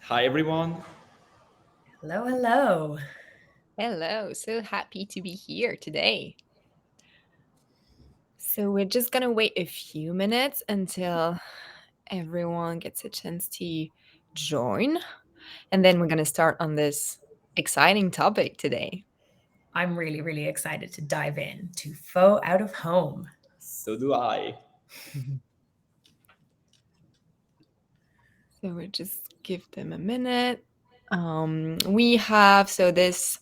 Hi everyone. Hello, hello. Hello, so happy to be here today. So, we're just gonna wait a few minutes until everyone gets a chance to join, and then we're gonna start on this exciting topic today. I'm really, really excited to dive in to Faux Out-of-Home. So do I. So, we'll just give them a minute. We have this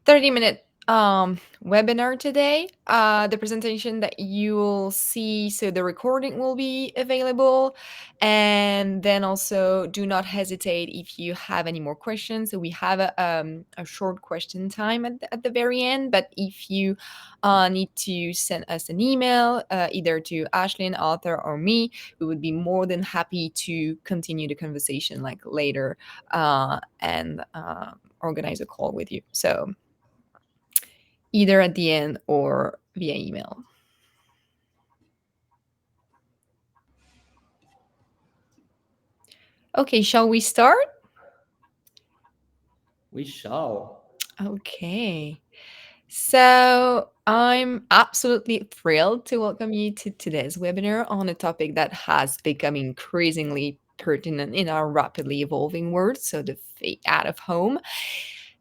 30-minute webinar today. The presentation that you'll see, so the recording will be available. And then also do not hesitate if you have any more questions. So we have a short question time at the very end. But if you need to send us an email, either to Ashlyn, author, or me, we would be more than happy to continue the conversation like later and organize a call with you. So either at the end or via email. Okay, shall we start? We shall. Okay. So I'm absolutely thrilled to welcome you to today's webinar on a topic that has become increasingly pertinent in our rapidly evolving world, so the fake out of home.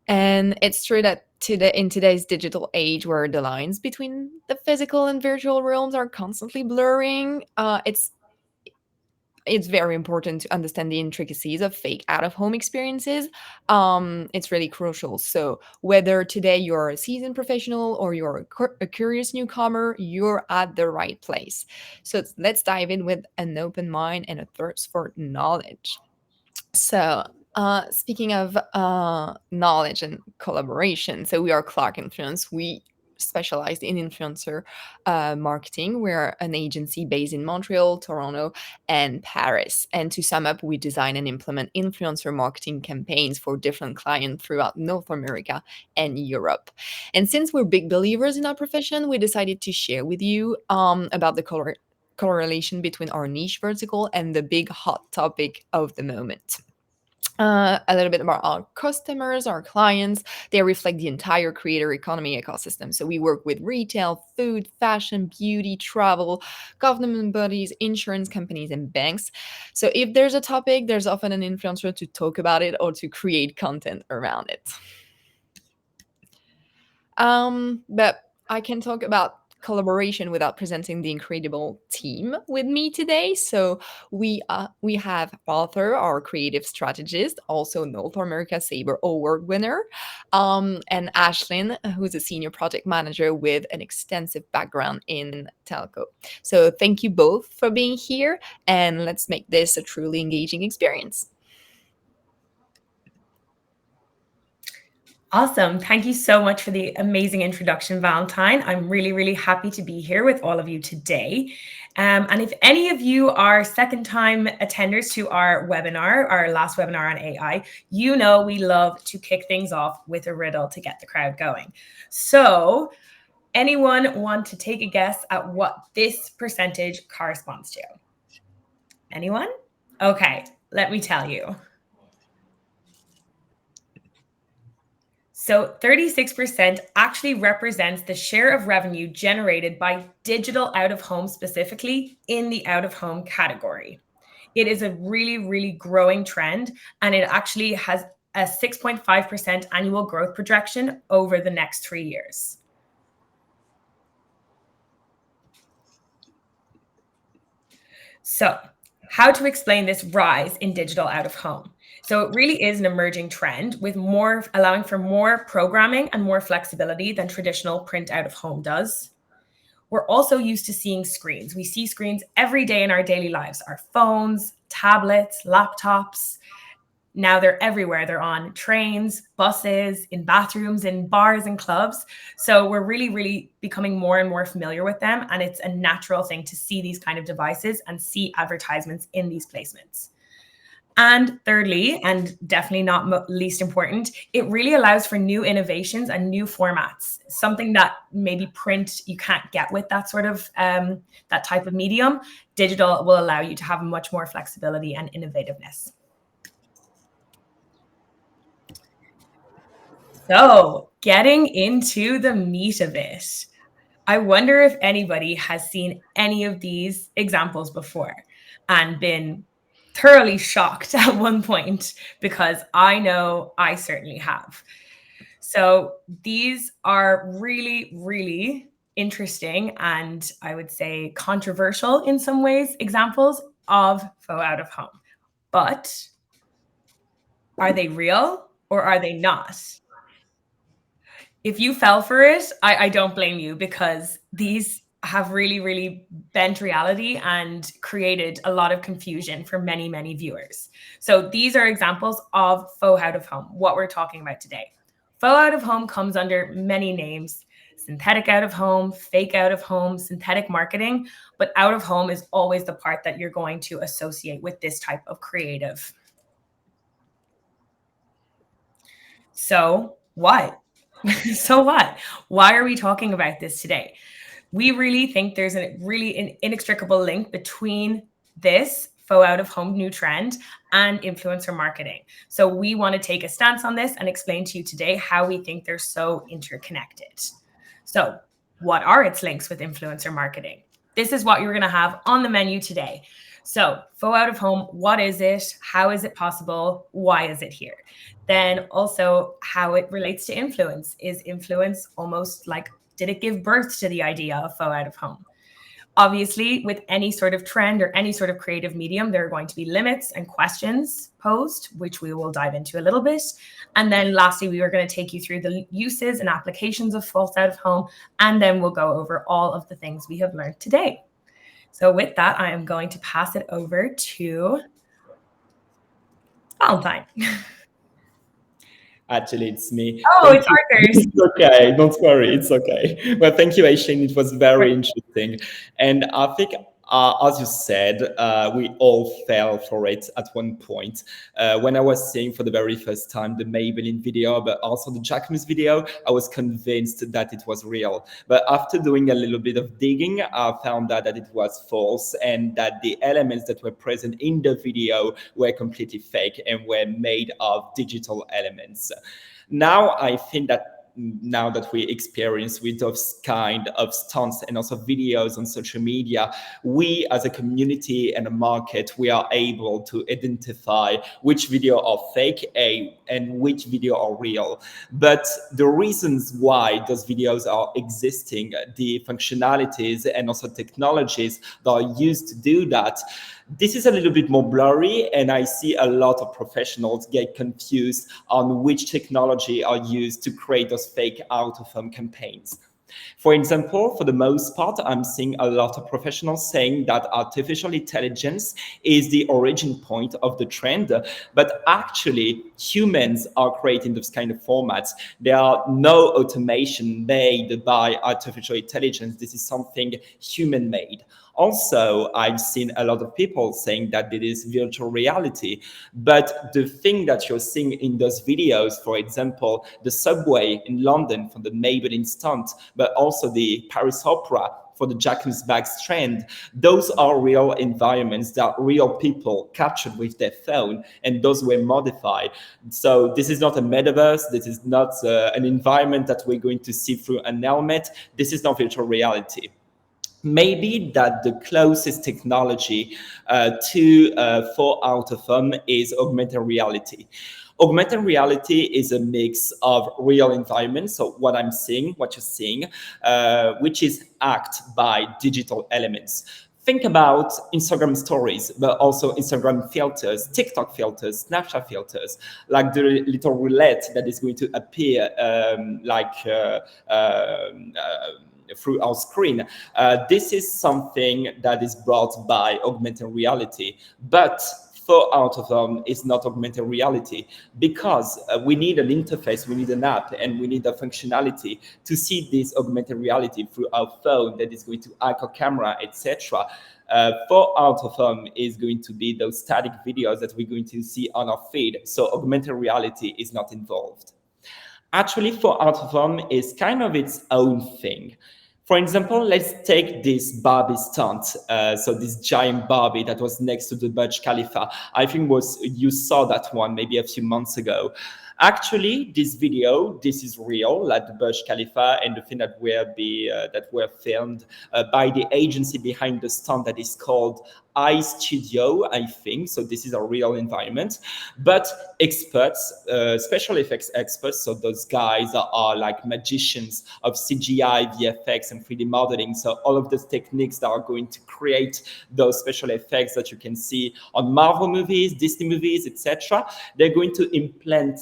And it's true that in today's digital age where the lines between the physical and virtual realms are constantly blurring, it's very important to understand the intricacies of fake out of home experiences. It's really crucial. So, whether today you're a seasoned professional or you're a curious newcomer, you're at the right place. So, let's dive in with an open mind and a thirst for knowledge. So, speaking of knowledge and collaboration, so we are Clark Influence. We specialize in influencer marketing. We're an agency based in Montreal, Toronto, and Paris. And to sum up, we design and implement influencer marketing campaigns for different clients throughout North America and Europe. And since we're big believers in our profession, we decided to share with you about the correlation between our niche vertical and the big hot topic of the moment. A little bit about our customers, our clients. They reflect the entire creator economy ecosystem. So we work with retail, food, fashion, beauty, travel, government bodies, insurance companies, and banks. So if there's a topic, there's often an influencer to talk about it or to create content around it. But I can talk about collaboration without presenting the incredible team with me today. So we have Arthur, our creative strategist, also North America Sabre Award winner, and Ashlyn, who's a senior project manager with an extensive background in telco. So thank you both for being here, and let's make this a truly engaging experience. Awesome. Thank you so much for the amazing introduction, Valentine. I'm really, really happy to be here with all of you today. And if any of you are second-time attenders to our webinar, our last webinar on AI, you know we love to kick things off with a riddle to get the crowd going. So anyone want to take a guess at what this percentage corresponds to? Anyone? Okay, let me tell you. So 36% actually represents the share of revenue generated by digital out-of-home, specifically in the out-of-home category. It is a really, really growing trend, and it actually has a 6.5% annual growth projection over the next 3 years. So, how to explain this rise in digital out-of-home? So it really is an emerging trend with more allowing for more programming and more flexibility than traditional print out-of-home does. We're also used to seeing screens. We see screens every day in our daily lives, our phones, tablets, laptops. Now they're everywhere. They're on trains, buses, in bathrooms, in bars and clubs. So we're really, really becoming more and more familiar with them. And it's a natural thing to see these kind of devices and see advertisements in these placements. And thirdly, and definitely not least important, it really allows for new innovations and new formats, something that maybe print you can't get with that sort of that type of medium. Digital will allow you to have much more flexibility and innovativeness. So, getting into the meat of it, I wonder if anybody has seen any of these examples before and been thoroughly shocked at one point, because I know I certainly have. So, these are really, really interesting and I would say controversial in some ways examples of faux out of home. But are they real or are they not? If you fell for it, I don't blame you, because these have really, really bent reality and created a lot of confusion for many, many viewers. So these are examples of faux out of home, what we're talking about today. Faux out of home comes under many names: synthetic out of home, fake out of home, synthetic marketing, but out of home is always the part that you're going to associate with this type of creative. So what? So what? Why are we talking about this today? We really think there's a really inextricable link between this faux out of home new trend and influencer marketing. So we want to take a stance on this and explain to you today how we think they're so interconnected. So what are its links with influencer marketing? This is what you're going to have on the menu today. So faux out of home, what is it? How is it possible? Why is it here? Then also how it relates to influence. Is influence almost like, did it give birth to the idea of faux out of home? Obviously, with any sort of trend or any sort of creative medium, there are going to be limits and questions posed, which we will dive into a little bit. And then lastly, we are going to take you through the uses and applications of faux out of home. And then we'll go over all of the things we have learned today. So with that, I am going to pass it over to Valentine. Actually, it's me. Oh, Thank it's you. Arthur's. It's okay. Don't worry. It's okay. Well, thank you, Aishin. It was very interesting. And I think, as you said, we all fell for it at one point. When I was seeing for the very first time the Maybelline video, but also the Jacquemus video, I was convinced that it was real. But after doing a little bit of digging, I found out that it was false and that the elements that were present in the video were completely fake and were made of digital elements. Now I think that now that we experience with those kind of stunts and also videos on social media, we as a community and a market, we are able to identify which video are fake and which video are real. But the reasons why those videos are existing, the functionalities and also technologies that are used to do that, this is a little bit more blurry, and I see a lot of professionals get confused on which technology are used to create those fake out-of-home campaigns. For example, for the most part, I'm seeing a lot of professionals saying that artificial intelligence is the origin point of the trend, but actually humans are creating those kind of formats. There are no automation made by artificial intelligence. This is something human made. Also, I've seen a lot of people saying that it is virtual reality, but the thing that you're seeing in those videos, for example, the subway in London from the Maybelline stunt, but also the Paris Opera for the Jacquemus bags trend, those are real environments that real people captured with their phone, and those were modified. So this is not a metaverse. This is not an environment that we're going to see through an helmet. This is not virtual reality. Maybe that the closest technology to Faux Out-Of-Home is augmented reality. Augmented reality is a mix of real environments, so what I'm seeing, what you're seeing, which is acted by digital elements. Think about Instagram stories, but also Instagram filters, TikTok filters, Snapchat filters, like the little roulette that is going to appear through our screen. This is something that is brought by augmented reality, but Faux Out-Of-Home is not augmented reality, because we need an interface, we need an app, and we need a functionality to see this augmented reality through our phone that is going to hack our camera, etc. Faux Out-Of-Home is going to be those static videos that we're going to see on our feed, so augmented reality is not involved. Actually, Faux Out-Of-Home is kind of its own thing. For example, let's take this Barbie stunt. So this giant Barbie that was next to the Burj Khalifa. I think you saw that one maybe a few months ago. Actually, this video, this is real, like the Burj Khalifa and the thing that were filmed by the agency behind the stunt that is called iStudio, I think. So this is a real environment. But experts, special effects experts, so those guys are like magicians of CGI, VFX, and 3D modeling. So all of those techniques that are going to create those special effects that you can see on Marvel movies, Disney movies, etc. They're going to implant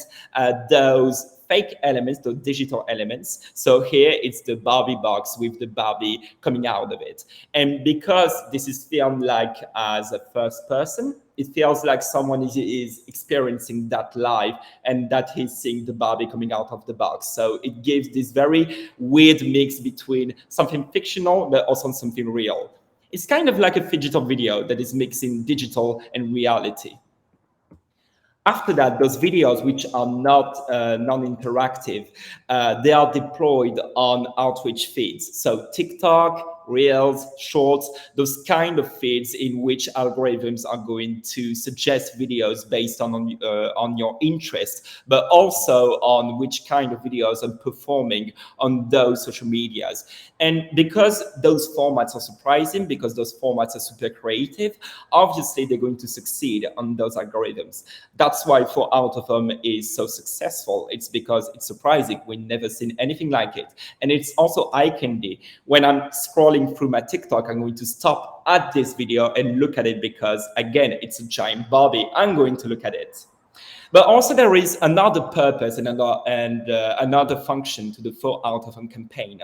those fake elements, those digital elements. So here it's the Barbie box with the Barbie coming out of it. And because this is filmed like as a first person, it feels like someone is experiencing that live and that he's seeing the Barbie coming out of the box. So it gives this very weird mix between something fictional, but also something real. It's kind of like a digital video that is mixing digital and reality. After that, those videos, which are not non-interactive, they are deployed on outreach feeds. So TikTok, Reels, Shorts, those kind of feeds in which algorithms are going to suggest videos based on your interest, but also on which kind of videos are performing on those social medias. And because those formats are surprising, because those formats are super creative, obviously they're going to succeed on those algorithms. That's why Faux Out-Of-Home is so successful. It's because it's surprising. We've never seen anything like it. And it's also eye candy. When I'm scrolling through my TikTok, I'm going to stop at this video and look at it because, again, it's a giant Barbie. I'm going to look at it. But also there is another purpose and another function to the Faux Out-Of-Home campaign.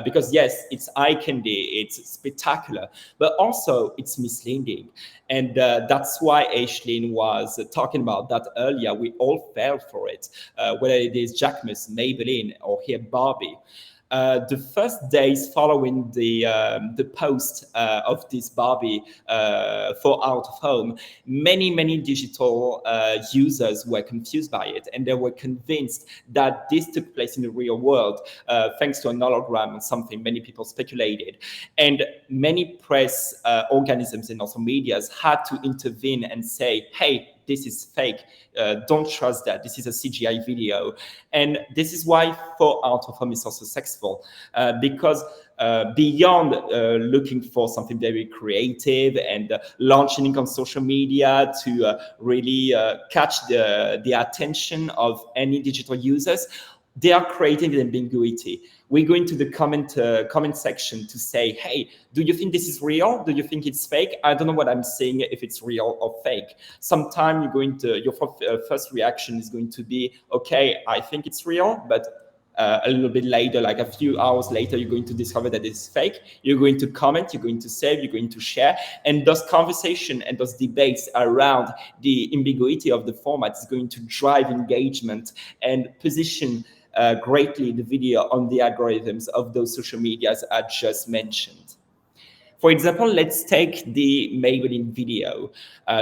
Because yes, it's eye candy, it's spectacular, but also it's misleading. And that's why Aislinn was talking about that earlier. We all fell for it, whether it is Jacquemus, Maybelline, or here Barbie. The first days following the post of this Barbie Faux Out-Of-Home, many digital users were confused by it, and they were convinced that this took place in the real world thanks to an hologram or something. Many people speculated, and many press organisms and also medias had to intervene and say, "Hey, this is fake. Don't trust that. This is a CGI video." And this is why Faux Out-Of-Home is so successful, because beyond looking for something very creative and launching it on social media to really catch the attention of any digital users, they are creating an ambiguity. We go into the comment section to say, "Hey, do you think this is real? Do you think it's fake? I don't know what I'm saying, if it's real or fake." Sometimes your first reaction is going to be, "Okay, I think it's real," but a little bit later, like a few hours later, you're going to discover that it's fake. You're going to comment, you're going to save, you're going to share. And those conversations and those debates around the ambiguity of the format is going to drive engagement and position greatly the video on the algorithms of those social medias I just mentioned. For example, let's take the Maybelline video.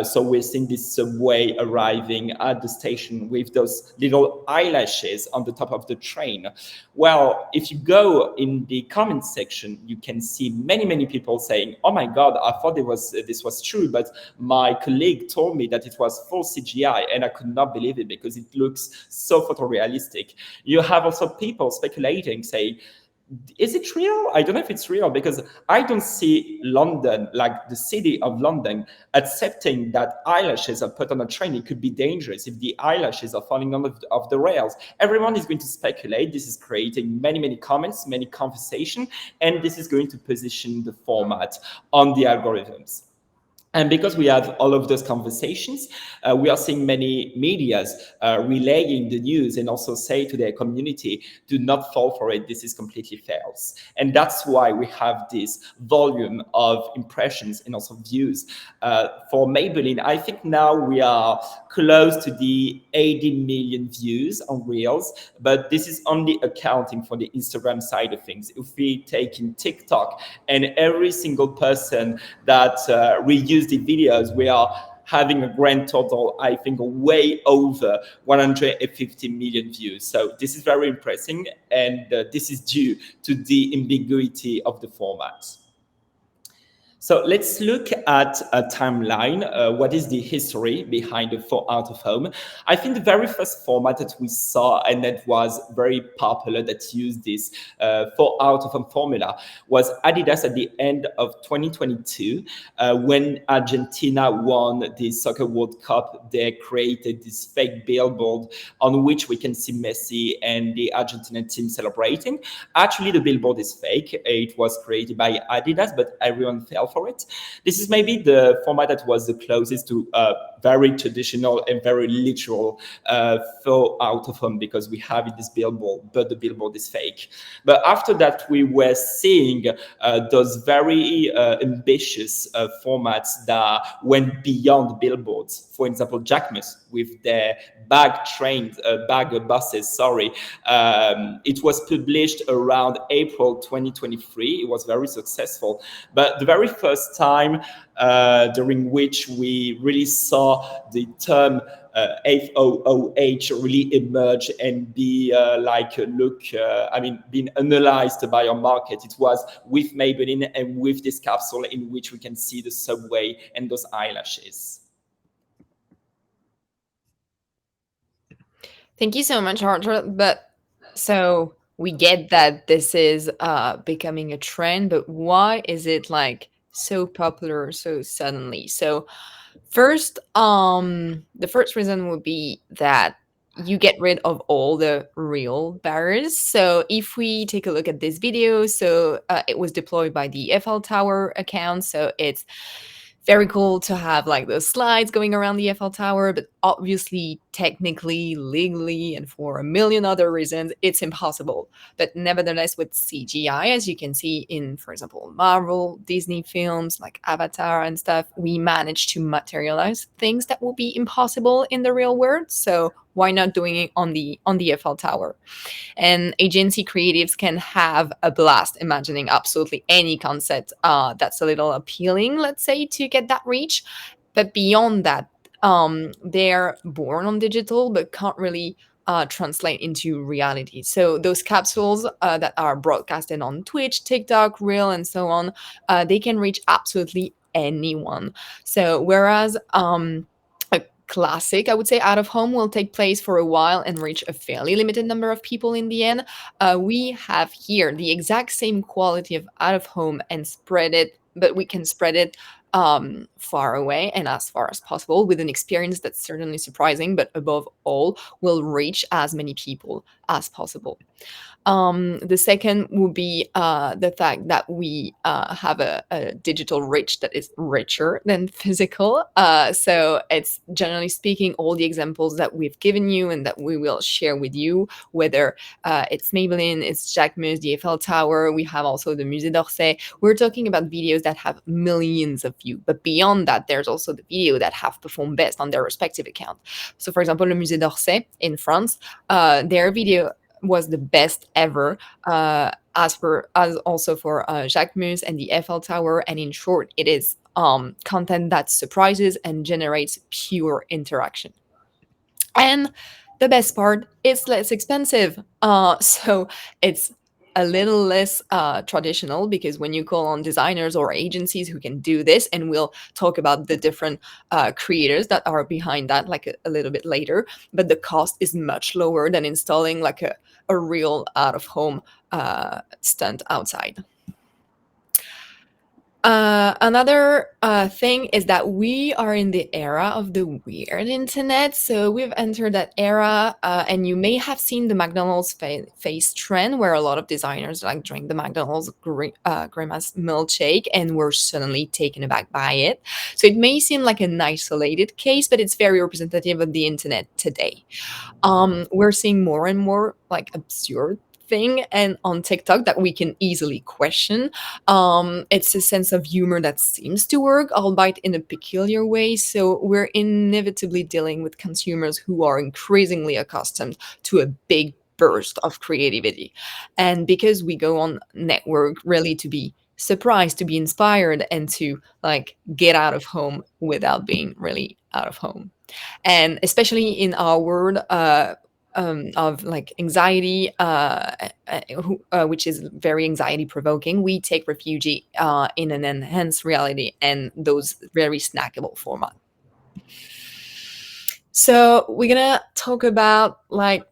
So we're seeing this subway arriving at the station with those little eyelashes on the top of the train. Well, if you go in the comment section, you can see many people saying, "Oh my God, I thought this was true, but my colleague told me that it was full CGI, and I could not believe it because it looks so photorealistic." You have also people speculating, saying, "Is it real? I don't know if it's real because I don't see London, like the city of London, accepting that eyelashes are put on a train. It could be dangerous if the eyelashes are falling off the rails." Everyone is going to speculate. This is creating many comments, many conversation, and this is going to position the format on the algorithms. And because we have all of those conversations, we are seeing many medias relaying the news and also say to their community, "Do not fall for it. This is completely false." And that's why we have this volume of impressions and also views. For Maybelline, I think now we are close to the 80 million views on Reels, but this is only accounting for the Instagram side of things. If we take in TikTok and every single person that reused the videos, we are having a grand total, I think, way over 150 million views. So this is very impressive, and this is due to the ambiguity of the format. So let's look at a timeline. What is the history behind the Faux Out-of-Home? I think the very first format that we saw and that was very popular that used this Faux Out-of-Home formula was Adidas at the end of 2022. When Argentina won the Soccer World Cup, they created this fake billboard on which we can see Messi and the Argentinian team celebrating. Actually, the billboard is fake. It was created by Adidas, but everyone fell for it. This is maybe the format that was the closest to very traditional and very literal Faux Out-of-Home, because we have this billboard, but the billboard is fake. But after that, we were seeing those very ambitious formats that went beyond billboards. For example, Jacquemus with their bag buses. Sorry, it was published around April 2023. It was very successful, but the very first time during which we really saw the term FOOH really emerge and be being analyzed by our market. It was with Maybelline and with this capsule in which we can see the subway and those eyelashes. Thank you so much, Arthur. But so we get that this is becoming a trend, but why is it like so popular so suddenly? So first, the first reason would be that you get rid of all the real barriers. So if we take a look at this video, so it was deployed by the Eiffel Tower account. So it's very cool to have like those slides going around the Eiffel Tower, but obviously, technically, legally, and for a million other reasons, it's impossible. But nevertheless, with CGI, as you can see in, for example, Marvel, Disney films like Avatar and stuff, we managed to materialize things that will be impossible in the real world. So why not doing it on the Eiffel Tower? And agency creatives can have a blast imagining absolutely any concept that's a little appealing, let's say, to get that reach. But beyond that, they're born on digital but can't really translate into reality. So those capsules that are broadcasted on Twitch, TikTok, Reel, and so on, they can reach absolutely anyone. So whereas a classic, I would say, out of home will take place for a while and reach a fairly limited number of people in the end, we have here the exact same quality of out of home and spread it, but we can spread it far away and as far as possible with an experience that's certainly surprising, but above all, will reach as many people as possible. The second would be the fact that we have a digital reach that is richer than physical. So it's generally speaking, all the examples that we've given you and that we will share with you, whether it's Maybelline, it's Jacquemus, the Eiffel Tower, we have also the Musée d'Orsay. We're talking about videos that have millions of views. But beyond that, there's also the video that have performed best on their respective account. So for example, le Musée d'Orsay in France, their video was the best ever, as also for Jacquemus and the Eiffel Tower. And in short, it is content that surprises and generates pure interaction. And the best part, it's less expensive. So it's a little less traditional, because when you call on designers or agencies who can do this, and we'll talk about the different creators that are behind that like a little bit later, but the cost is much lower than installing like a real out-of-home stunt outside. Another thing is that we are in the era of the weird internet. So we've entered that era, and you may have seen the McDonald's face trend, where a lot of designers like drink the McDonald's grimace milkshake and were suddenly taken aback by it. So it may seem like an isolated case, but it's very representative of the internet today. We're seeing more and more like absurd thing and on TikTok that we can easily question. It's a sense of humor that seems to work, albeit in a peculiar way. So we're inevitably dealing with consumers who are increasingly accustomed to a big burst of creativity. And because we go on network really to be surprised, to be inspired, and to like get out of home without being really out of home. And especially in our world, of like anxiety, which is very anxiety provoking, we take refuge in an enhanced reality and those very snackable format. So we're gonna talk about like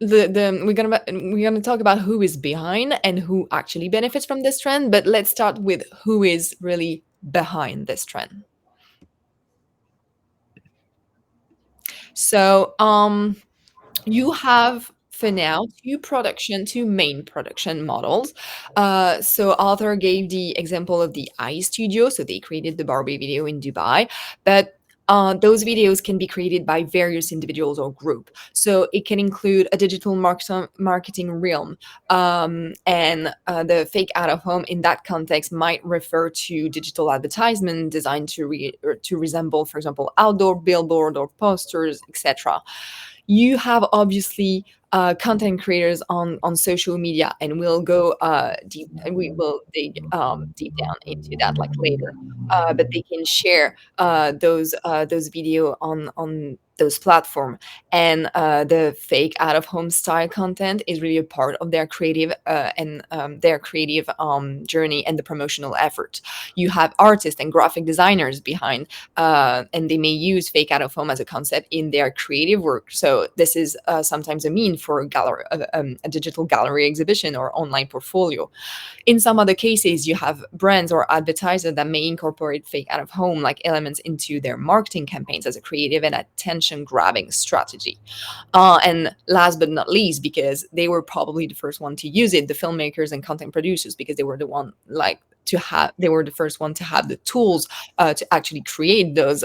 we're gonna talk about who is behind and who actually benefits from this trend, but let's start with who is really behind this trend. So you have for now two main production models. So Arthur gave the example of the I Studio, so they created the Barbie video in Dubai, but those videos can be created by various individuals or group. So it can include a digital marketing realm, and the fake out of home in that context might refer to digital advertisement designed or to resemble, for example, outdoor billboard or posters, etc. You have obviously content creators on social media, and we'll go deep, and we will dig deep down into that like later. But they can share those video on those platform, and the fake out of home style content is really a part of their creative and their creative journey and the promotional effort. You have artists and graphic designers behind, and they may use fake out of home as a concept in their creative work. So this is sometimes a mean for a digital gallery exhibition or online portfolio. In some other cases, you have brands or advertisers that may incorporate fake out of home like elements into their marketing campaigns as a creative and attention grabbing strategy. And last but not least, because they were probably the first one to use it, the filmmakers and content producers, because they were the one like they were the first one to have the tools to actually create those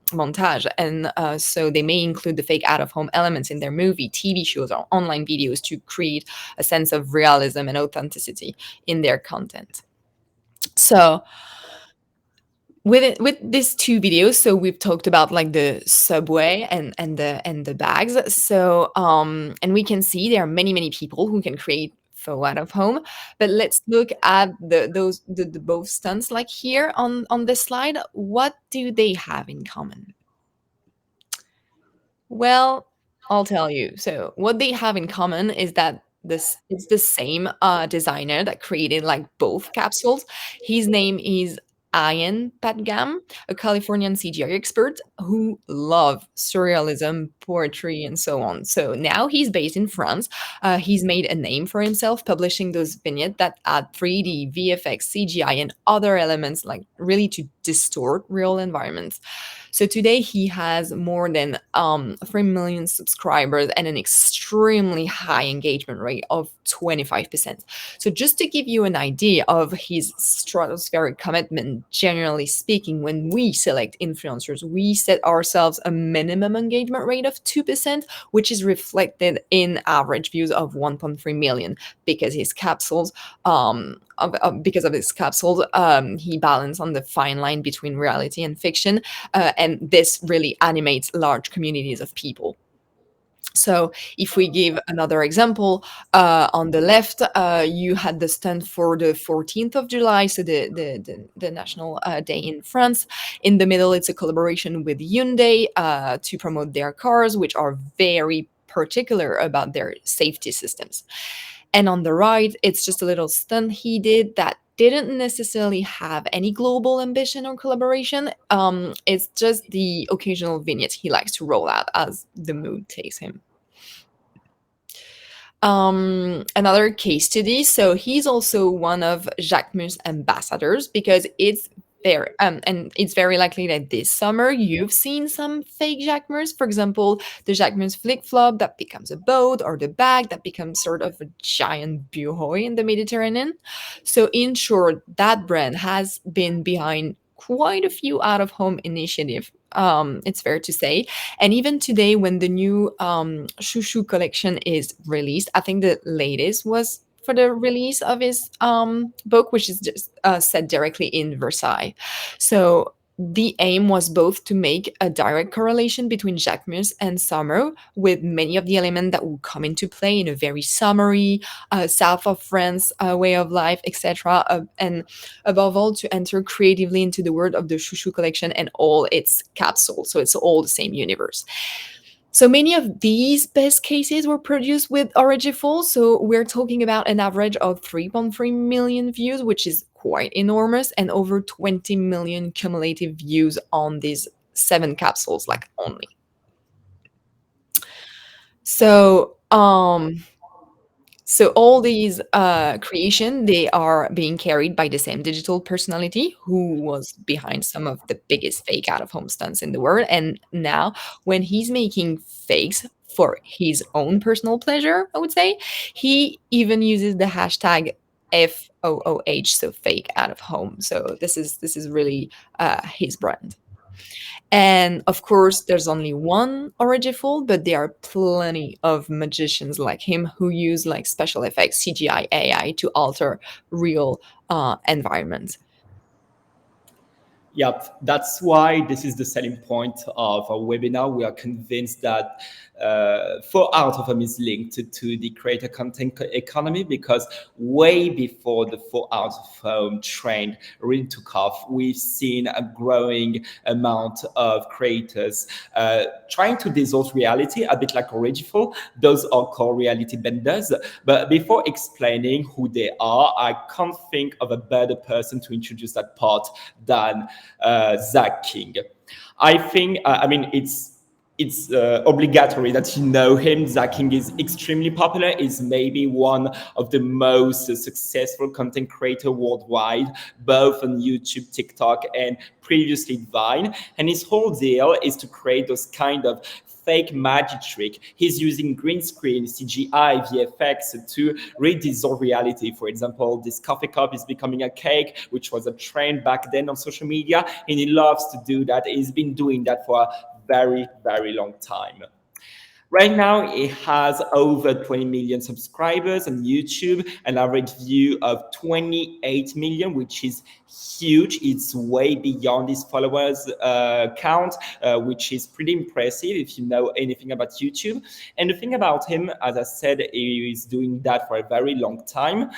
montage, and so they may include the fake out of home elements in their movie, TV shows, or online videos to create a sense of realism and authenticity in their content. So with these two videos, so we've talked about like the subway and the bags. So and we can see there are many people who can create faux out of home, but let's look at the both stunts like here on this slide. What do they have in common? Well, I'll tell you. So what they have in common is that this it's the same designer that created like both capsules. His name is Ian Patgam, a Californian CGI expert who loves surrealism, poetry, and so on. So now he's based in France. He's made a name for himself, publishing those vignettes that add 3D, VFX, CGI, and other elements, like really to distort real environments. So today he has more than 3 million subscribers and an extremely high engagement rate of 25%. So just to give you an idea of his stratospheric commitment, generally speaking, when we select influencers, we set ourselves a minimum engagement rate of 2%, which is reflected in average views of 1.3 million, because his capsules because of his capsules, he balanced on the fine line between reality and fiction, and this really animates large communities of people. So if we give another example, on the left, you had the stand for the 14th of July, so the National Day in France. In the middle, it's a collaboration with Hyundai to promote their cars, which are very particular about their safety systems. And on the right, it's just a little stunt he did that didn't necessarily have any global ambition or collaboration. It's just the occasional vignettes he likes to roll out as the mood takes him. Another case study. So he's also one of Jacquemus ambassadors, because it's there, and it's very likely that this summer you've seen some fake Jacquemus. For example, the Jacquemus flip flop that becomes a boat, or the bag that becomes sort of a giant buoy in the Mediterranean. So in short, that brand has been behind quite a few out of home initiative. It's fair to say. And even today, when the new Chouchou collection is released, I think the latest was for the release of his book, which is just set directly in Versailles. So the aim was both to make a direct correlation between Jacquemus and summer, with many of the elements that will come into play in a very summery, south of France way of life, etc. And above all, to enter creatively into the world of the Chouchou collection and all its capsules. So it's all the same universe. So many of these best cases were produced with Origiful. So we're talking about an average of 3.3 million views, which is quite enormous, and over 20 million cumulative views on these 7 capsules, like only. So so all these creation, they are being carried by the same digital personality who was behind some of the biggest fake out of home stunts in the world. And now when he's making fakes for his own personal pleasure, I would say, he even uses the hashtag FOOH, so fake out of home. So this is really his brand. And of course, there's only one Origiful, but there are plenty of magicians like him who use like special effects, CGI, AI to alter real environments. Yep, that's why this is the selling point of our webinar. We are convinced that Faux Out-Of-Home is linked to the creator content economy, because way before the Faux Out-Of-Home trend really took off, we've seen a growing amount of creators trying to distort reality, a bit like Origiful. Those are called reality benders. But before explaining who they are, I can't think of a better person to introduce that part than Zach King. I think, I mean, it's obligatory that you know him. Zach King is extremely popular. Is maybe one of the most successful content creator worldwide, both on YouTube, TikTok, and previously Vine. And his whole deal is to create those kind of fake magic trick. He's using green screen, CGI, VFX to redissolve reality. For example, this coffee cup is becoming a cake, which was a trend back then on social media, and he loves to do that. He's been doing that for a very, very long time. Right now, it has over 20 million subscribers on YouTube, an average view of 28 million, which is huge. It's way beyond his followers count, which is pretty impressive if you know anything about YouTube. And the thing about him, as I said, he is doing that for a very long time,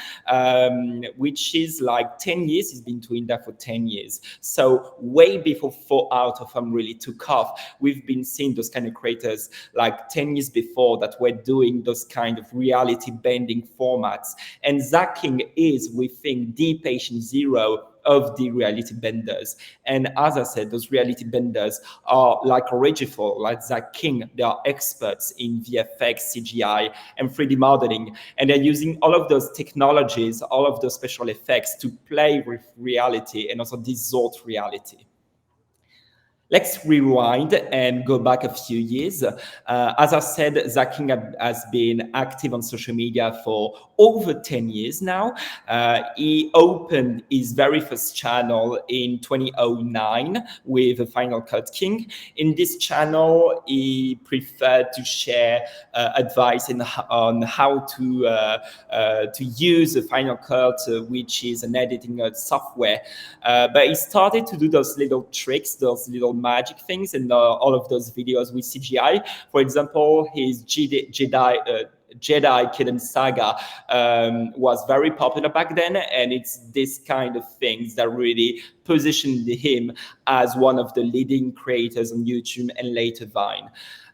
which is like 10 years. He's been doing that for 10 years. So way before Faux Out-Of-Home really took off, we've been seeing those kind of creators like 10 years before that were doing those kind of reality bending formats. And Zach King is, we think, the patient zero of the reality benders. And as I said, those reality benders are like Origiful, like Zach King. They are experts in VFX, CGI, and 3D modeling. And they're using all of those technologies, all of those special effects to play with reality and also distort reality. Let's rewind and go back a few years. As I said, Zach King has been active on social media for over 10 years now. He opened his very first channel in 2009 with Final Cut King. In this channel, he preferred to share advice on how to use the Final Cut, which is an editing software. But he started to do those little tricks, those little magic things, and all of those videos with CGI. For example, his Jedi Kingdom Saga was very popular back then, and it's this kind of things that really positioned him as one of the leading creators on YouTube and later Vine.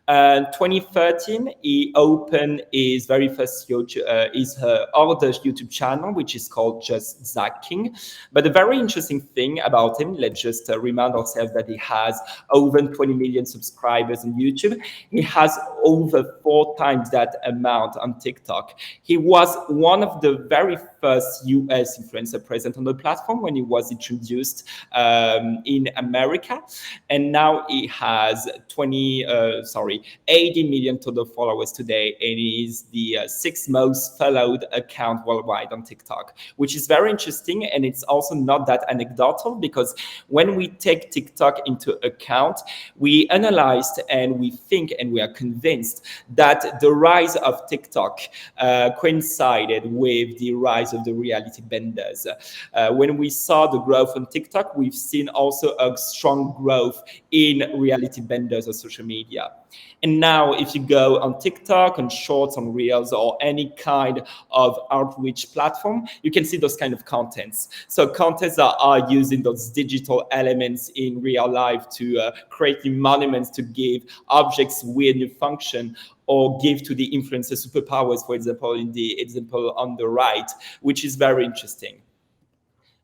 2013, he opened his very first other YouTube channel, which is called just Zach King. But the very interesting thing about him, let's just remind ourselves that he has over 20 million subscribers on YouTube. He has over 4 times that amount on TikTok. He was one of the very first US influencer present on the platform when he was introduced in America. And now he has 80 million total followers today, and is the 6th most followed account worldwide on TikTok, which is very interesting. And it's also not that anecdotal, because when we take TikTok into account, we analyzed and we think and we are convinced that the rise of TikTok coincided with the rise of the reality benders. When we saw the growth on TikTok, we've seen also a strong growth in reality benders on social media. And now if you go on TikTok, on Shorts, on Reels, or any kind of outreach platform, you can see those kind of contents. So contents that are using those digital elements in real life to create new monuments, to give objects weird new function, or give to the influencer superpowers, for example, in the example on the right, which is very interesting.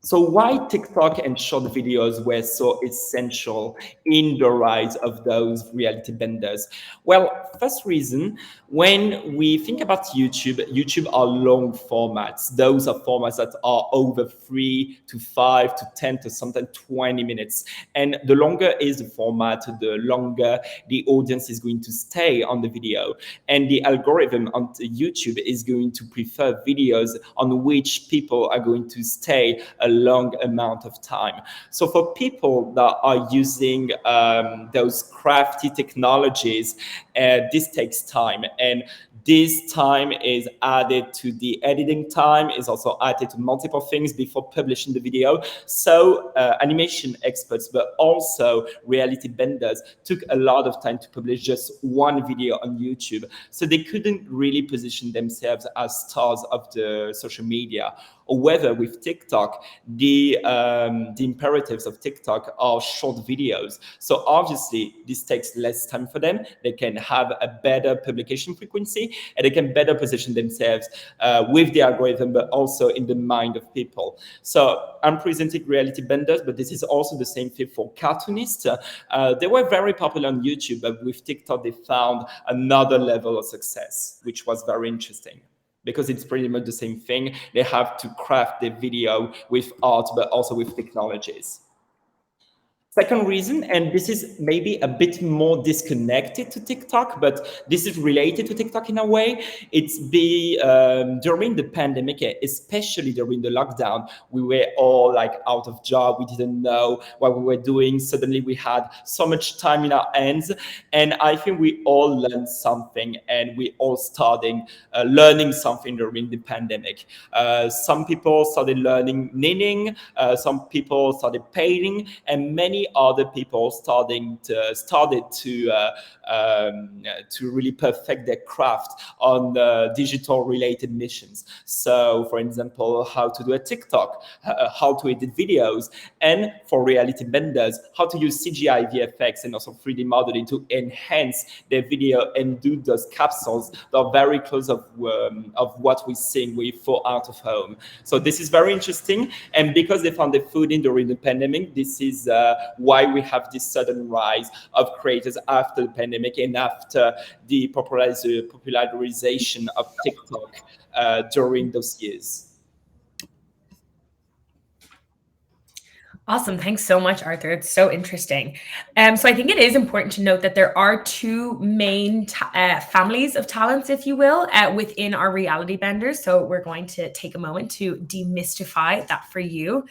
So why TikTok and short videos were so essential in the rise of those reality benders? Well, first reason, when we think about YouTube are long formats. Those are formats that are over 3 to 5 to 10 to sometimes 20 minutes. And the longer is the format, the longer the audience is going to stay on the video. And the algorithm on YouTube is going to prefer videos on which people are going to stay a long amount of time. So for people that are using those crafty technologies, this takes time. And this time is added to the editing time, is also added to multiple things before publishing the video. So animation experts, but also reality benders, took a lot of time to publish just one video on YouTube. So they couldn't really position themselves as stars of the social media. Or whether with TikTok, the imperatives of TikTok are short videos. So obviously, this takes less time for them. They can have a better publication frequency, and they can better position themselves with the algorithm, but also in the mind of people. So I'm presenting reality benders, but this is also the same thing for cartoonists. They were very popular on YouTube, but with TikTok, they found another level of success, which was very interesting, because it's pretty much the same thing. They have to craft the video with art, but also with technologies. Second reason, and this is maybe a bit more disconnected to TikTok, but this is related to TikTok in a way. It's during the pandemic, especially during the lockdown, we were all like out of job. We didn't know what we were doing. Suddenly we had so much time in our hands. And I think we all learned something, and we all started learning something during the pandemic. Some people started learning knitting, some people started painting, and many other people started to really perfect their craft on digital related missions. So for example, how to do a TikTok, how to edit videos, and for reality benders, how to use CGI, VFX, and also 3D modeling to enhance their video and do those capsules that are very close of what we're seeing with Faux Out-Of-Home. So this is very interesting. And because they found the food in during the pandemic, this is why we have this sudden rise of creators after the pandemic and after the popularization of TikTok during those years. Awesome. Thanks so much, Arthur. It's so interesting. So I think it is important to note that there are two main families of talents, if you will, within our reality benders. So we're going to take a moment to demystify that for you.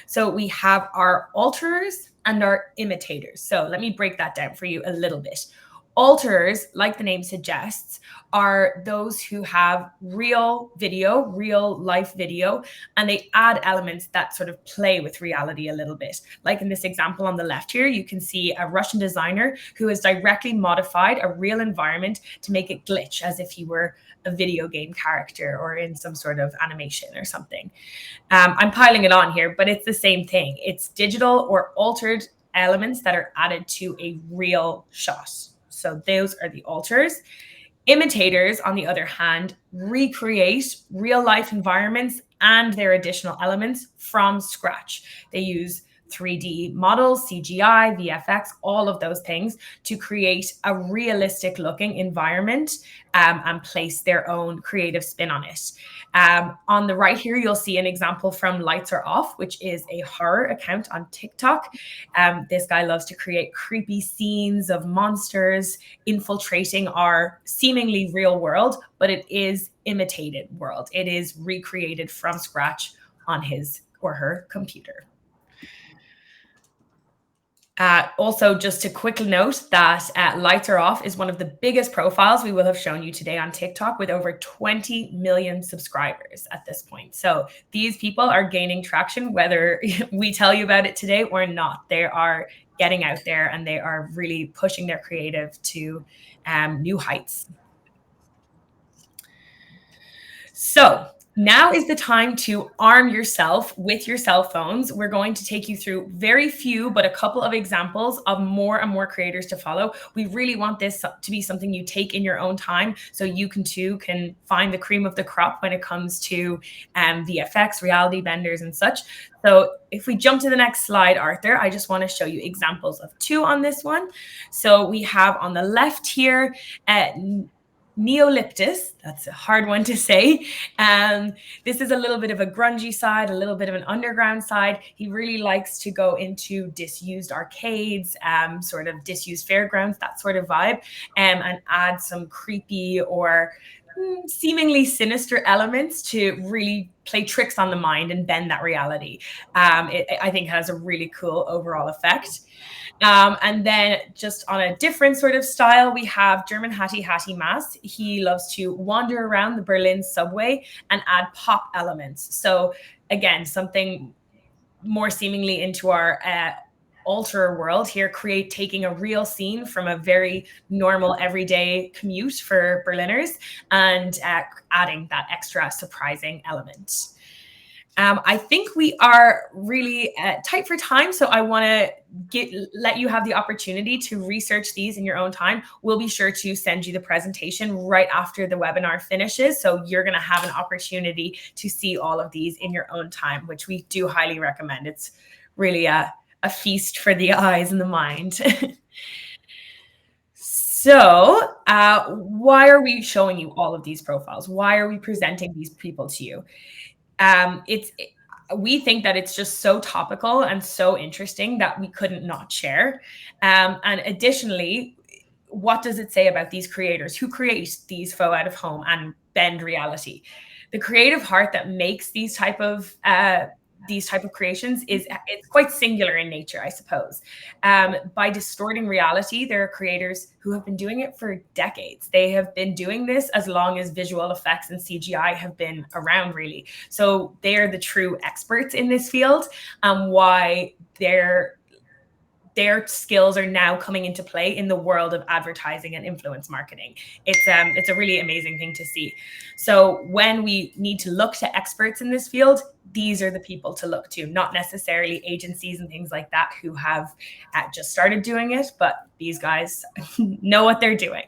So we have our alterers and our imitators. So let me break that down for you a little bit. Alterers, like the name suggests, are those who have real video, real life video, and they add elements that sort of play with reality a little bit. Like in this example on the left here, you can see a Russian designer who has directly modified a real environment to make it glitch as if he were a video game character or in some sort of animation or something. I'm piling it on here, but it's the same thing. It's digital or altered elements that are added to a real shot. So those are the alters. Imitators, on the other hand, recreate real life environments and their additional elements from scratch. They use 3D models, CGI, VFX, all of those things to create a realistic looking environment and place their own creative spin on it. On the right here, you'll see an example from Lights Are Off, which is a horror account on TikTok. This guy loves to create creepy scenes of monsters infiltrating our seemingly real world, but it is imitated world. It is recreated from scratch on his or her computer. Also, just a quick note that Lights Are Off is one of the biggest profiles we will have shown you today on TikTok, with over 20 million subscribers at this point. So these people are gaining traction, whether we tell you about it today or not. They are getting out there and they are really pushing their creative to new heights. So now is the time to arm yourself with your cell phones. We're going to take you through very few, but a couple of examples of more and more creators to follow. We really want this to be something you take in your own time, so you can find the cream of the crop when it comes to VFX, reality benders, and such. So if we jump to the next slide, Arthur, I just want to show you examples of two on this one. So we have on the left here, Neolyptus, that's a hard one to say. This is a little bit of a grungy side, a little bit of an underground side. He really likes to go into disused arcades, sort of disused fairgrounds, that sort of vibe, and add some creepy or seemingly sinister elements to really play tricks on the mind and bend that reality. I think has a really cool overall effect. And then just on a different sort of style, we have German Hattie Mas. He loves to wander around the Berlin subway and add pop elements. So again, something more seemingly into our alter world here, taking a real scene from a very normal everyday commute for Berliners and adding that extra surprising element. I think we are really tight for time, so I want to let you have the opportunity to research these in your own time. We'll be sure to send you the presentation right after the webinar finishes, so you're going to have an opportunity to see all of these in your own time, which we do highly recommend. It's really a feast for the eyes and the mind. So why are we showing you all of these profiles? Why are we presenting these people to you? We think that it's just so topical and so interesting that we couldn't not share. And additionally, what does it say about these creators who create these faux out of home and bend reality? The creative heart that makes these type of creations it's quite singular in nature, I suppose. By distorting reality, there are creators who have been doing it for decades. They have been doing this as long as visual effects and CGI have been around, really. So they are the true experts in this field, why their skills are now coming into play in the world of advertising and influence marketing. It's a really amazing thing to see. So when we need to look to experts in this field, these are the people to look to, not necessarily agencies and things like that who have just started doing it, but these guys know what they're doing.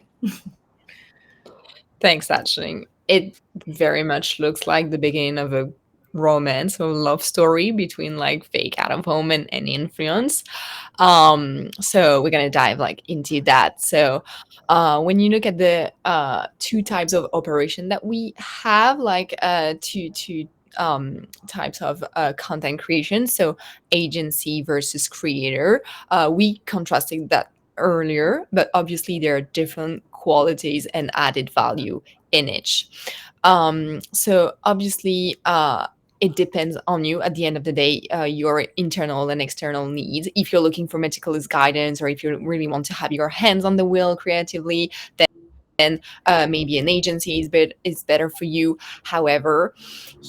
Thanks, Ashley. It very much looks like the beginning of a romance or love story between like fake out of home and influence. So we're gonna dive like into that. So when you look at the two types of operation that we have, like two types of content creation, so agency versus creator, we contrasted that earlier, but obviously there are different qualities and added value in each. So obviously it depends on you at the end of the day, your internal and external needs. If you're looking for meticulous guidance, or if you really want to have your hands on the wheel creatively, then maybe an agency is better for you. However,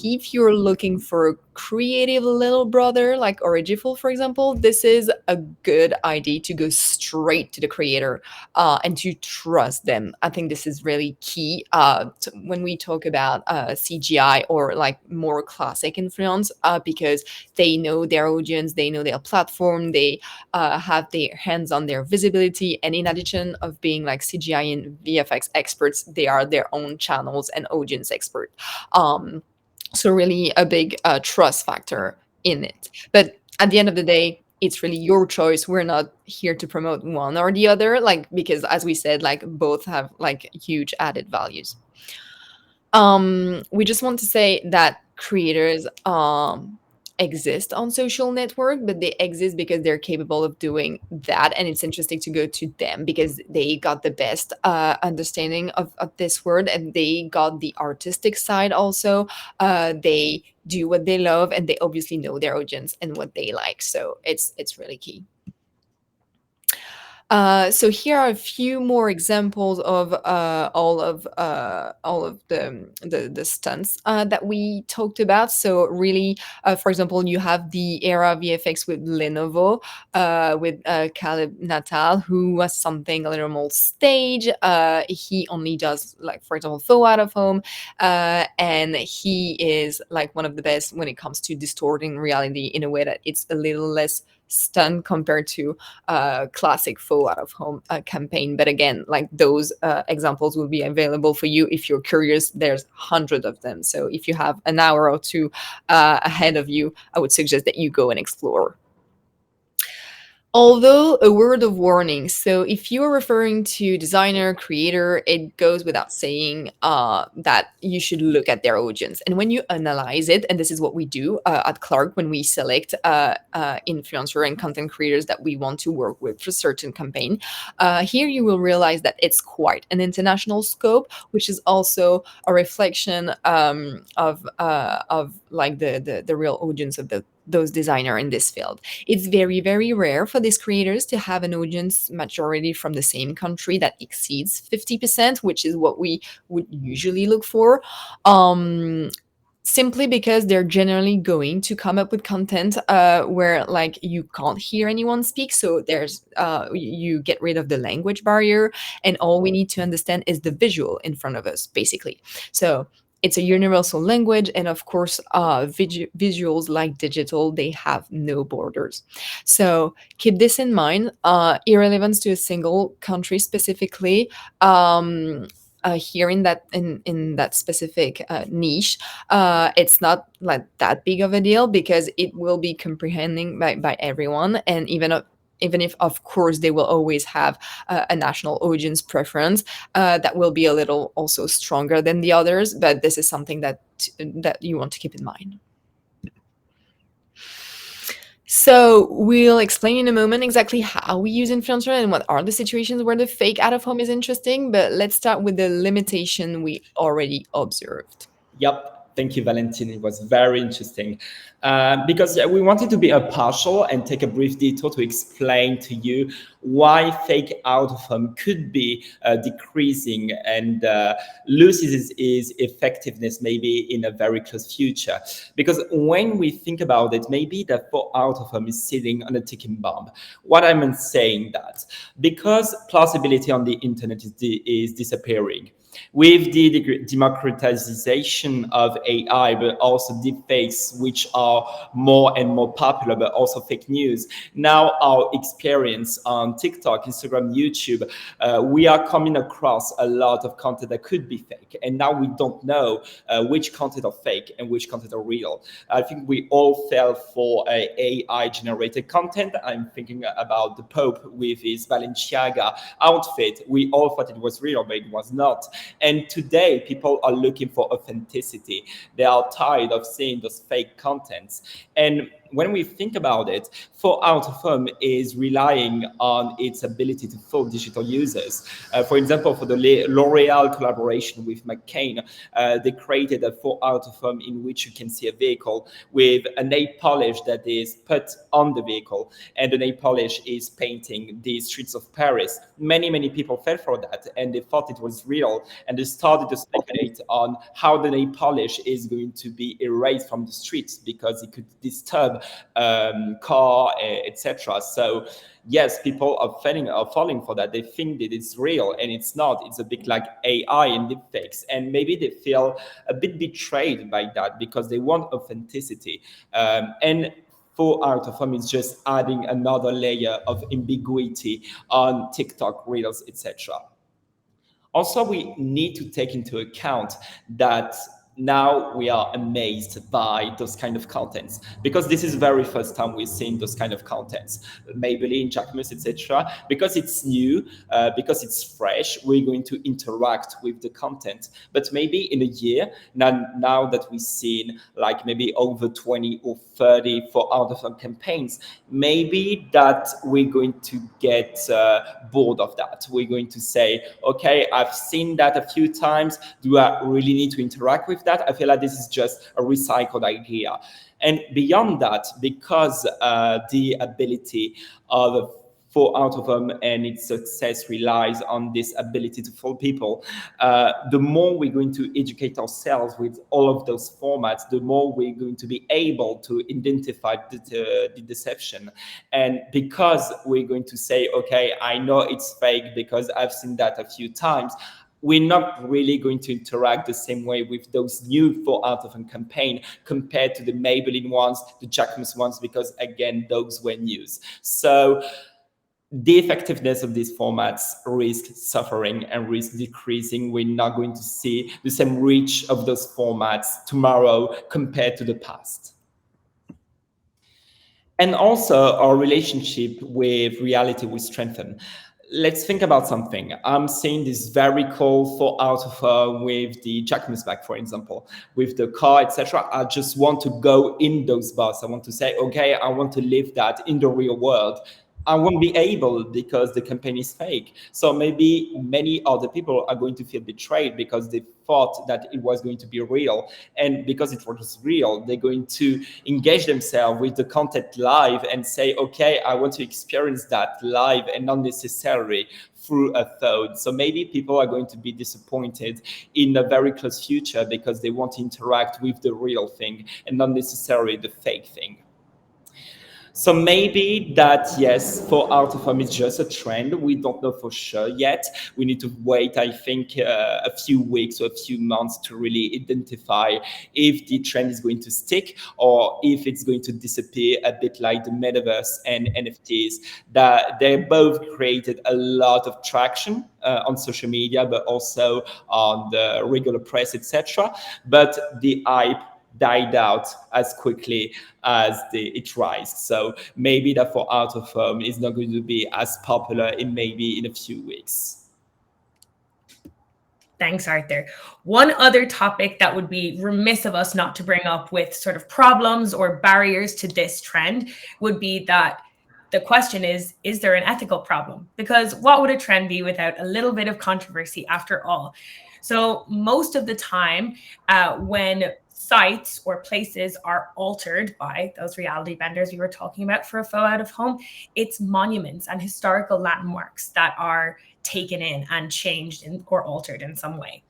if you're looking for a creative little brother like Origiful, for example, this is a good idea to go straight to the creator and to trust them. I think this is really key when we talk about CGI or like more classic influence, because they know their audience, they know their platform, they have their hands on their visibility, and in addition of being like CGI and VFX experts, they are their own channels and audience expert. So really a big trust factor in it. But at the end of the day, it's really your choice. We're not here to promote one or the other, like, because as we said, like both have like huge added values. We just want to say that creators exist on social network, but they exist because they're capable of doing that, and it's interesting to go to them because they got the best understanding of this word, and they got the artistic side also. They do what they love, and they obviously know their audience and what they like, so it's really key. So here are a few more examples of all of the stunts that we talked about. So really, for example, you have the era VFX with Lenovo, with Caleb Natal, who was something a little more stage. He only does, like, for example, Faux Out-Of-Home, and he is like one of the best when it comes to distorting reality in a way that it's a little less stunned compared to classic Faux Out-Of-Home campaign. But again, like, those examples will be available for you if you're curious. There's hundreds of them. So if you have an hour or two ahead of you, I would suggest that you go and explore. Although, a word of warning. So if you are referring to designer, creator, it goes without saying that you should look at their audience. And when you analyze it, and this is what we do at Clark when we select influencer and content creators that we want to work with for certain campaign, here you will realize that it's quite an international scope, which is also a reflection of like the real audience of those designer in this field. It's very, very rare for these creators to have an audience majority from the same country that exceeds 50%, which is what we would usually look for. Simply because they're generally going to come up with content where, like, you can't hear anyone speak. So there's you get rid of the language barrier, and all we need to understand is the visual in front of us, basically. So it's a universal language, and of course, visuals, like digital, they have no borders. So keep this in mind. Irrelevance to a single country specifically. Here in that specific niche, it's not like that big of a deal, because it will be comprehending by everyone, and even if, of course, they will always have a national audience preference that will be a little also stronger than the others, but this is something that you want to keep in mind. So we'll explain in a moment exactly how we use influencer and what are the situations where the fake out-of-home is interesting, but let's start with the limitation we already observed. Yep. Thank you, Valentine. It was very interesting because we wanted to be impartial and take a brief detour to explain to you why fake out-of-home could be decreasing and loses its effectiveness maybe in a very close future. Because when we think about it, maybe the faux out-of-home is sitting on a ticking bomb. What I'm saying that because plausibility on the internet is disappearing. With the democratization of AI, but also deepfakes, which are more and more popular, but also fake news. Now our experience on TikTok, Instagram, YouTube, we are coming across a lot of content that could be fake. And now we don't know which content are fake and which content are real. I think we all fell for AI-generated content. I'm thinking about the Pope with his Balenciaga outfit. We all thought it was real, but it was not. And today, people are looking for authenticity. They are tired of seeing those fake contents. And when we think about it, Faux Out-Of-Home is relying on its ability to fool digital users. For example, for the L'Oreal collaboration with McCain, they created a Faux Out-Of-Home in which you can see a vehicle with a nail polish that is put on the vehicle, and the nail polish is painting the streets of Paris. Many people fell for that, and they thought it was real, and they started to speculate on how the nail polish is going to be erased from the streets because it could disturb car, etc. So yes, people are falling for that. They think that it's real, and it's not. It's a bit like AI and deepfakes, and maybe they feel a bit betrayed by that because they want authenticity. And Faux Out-Of-Home is just adding another layer of ambiguity on TikTok Reels, etc. Also, we need to take into account that now we are amazed by those kind of contents because this is the very first time we're seeing those kind of contents. Maybelline, Jacquemus, etc. Because it's new, because it's fresh, we're going to interact with the content. But maybe in a year, now that we've seen like maybe over 20 or 30 for out-of-home campaigns, maybe that we're going to get bored of that. We're going to say, okay, I've seen that a few times. Do I really need to interact with that? I feel like this is just a recycled idea. And beyond that, because the ability of Faux Out-Of-Home and its success relies on this ability to fool people. The more we're going to educate ourselves with all of those formats, the more we're going to be able to identify the deception. And because we're going to say, okay, I know it's fake because I've seen that a few times, we're not really going to interact the same way with those new Faux Out-Of-Home campaign compared to the Maybelline ones, the Jacquemus ones, because again, those were news. So the effectiveness of these formats risk suffering and risk decreasing. We're not going to see the same reach of those formats tomorrow compared to the past. And also our relationship with reality will strengthen. Let's think about something. I'm seeing this very cool Faux Out-Of-Home with the Jacquemus bag, for example, with the car, etc. I just want to go in those bars. I want to say, okay, I want to live that in the real world. I won't be able because the campaign is fake. So maybe many other people are going to feel betrayed because they thought that it was going to be real. And because it was real, they're going to engage themselves with the content live and say, okay, I want to experience that live and not necessarily through a thought. So maybe people are going to be disappointed in a very close future because they want to interact with the real thing and not necessarily the fake thing. So maybe that, yes, Faux Out-Of-Home is just a trend. We don't know for sure yet. We need to wait, I think, a few weeks or a few months to really identify if the trend is going to stick or if it's going to disappear, a bit like the metaverse and NFTs. That they both created a lot of traction on social media, but also on the regular press, etc. But the hype died out as quickly as it rise. So maybe the Faux Out-Of-Home is not going to be as popular in maybe in a few weeks. Thanks, Arthur. One other topic that would be remiss of us not to bring up with sort of problems or barriers to this trend would be that the question is there an ethical problem? Because what would a trend be without a little bit of controversy after all? So most of the time when sites or places are altered by those reality benders we were talking about for a Faux Out-Of-Home, it's monuments and historical landmarks that are taken in and changed or altered in some way.